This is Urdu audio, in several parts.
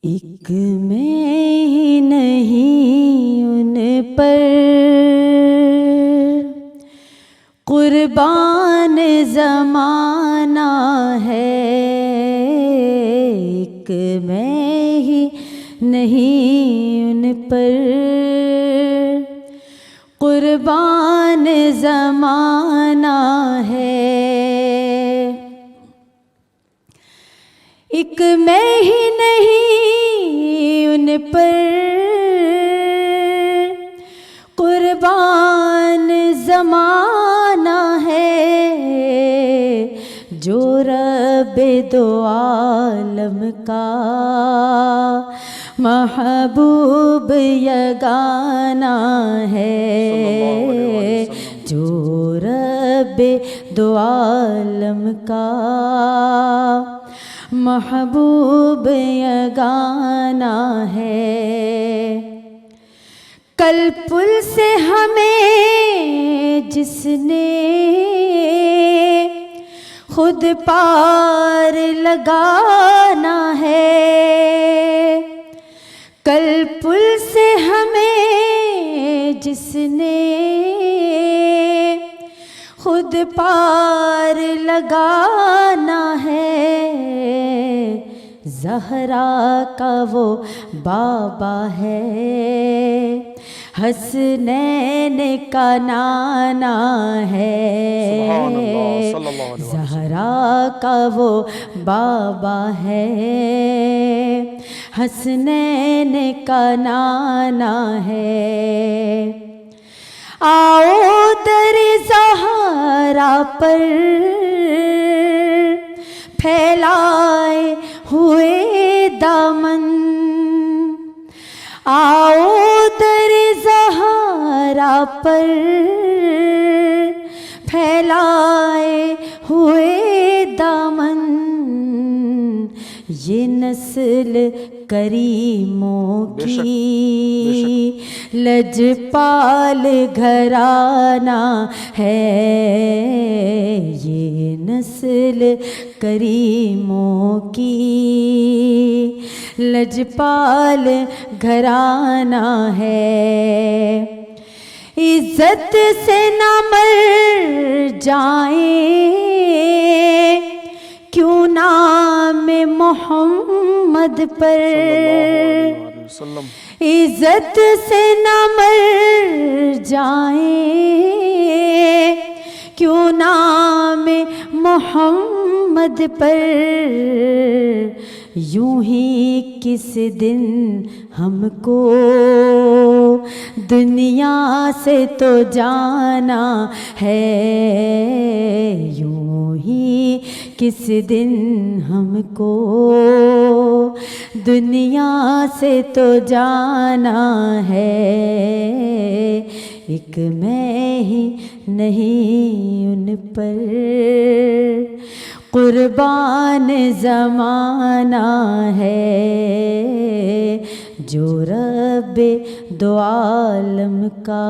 ایک میں ہی نہیں ان پر قربان زمانہ ہے، ایک میں ہی نہیں ان پر قربان زمانہ ہے، ایک میں ہی نہیں ان پر قربان زمانہ ہے، جو رب دو عالم کا محبوب یگانہ ہے، جو رب دو عالم کا محبوب یگانہ ہے، کل پل سے ہمیں جس نے خود پار لگانا ہے، کل پل سے ہمیں جس نے خود پار لگانا ہے، زہرا کا وہ بابا ہے، حسنین کا نانا ہے، زہرا کا وہ بابا ہے، حسنین کا نانا ہے، آؤ در زہرا پر پھیلائے ہوئے دامن، آؤ در زہرا پر پھیلائے ہوئے دامن، یہ نسل کریموں کی لجپال گھرانہ ہے، یہ نسل کریموں کی لجپال گھرانہ ہے، عزت سے نہ مر جائیں کیوں نام محمد پر، عزت سے نہ مر جائیں کیوں نام محمد پر، یوں ہی کس دن ہم کو دنیا سے تو جانا ہے، یوں ہی کس دن ہم کو دنیا سے تو جانا ہے، ایک میں ہی نہیں ان پر قربان زمانہ ہے، جو رب دو عالم کا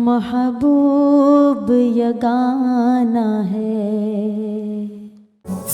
محبوب یگانہ ہے۔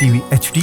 TV HD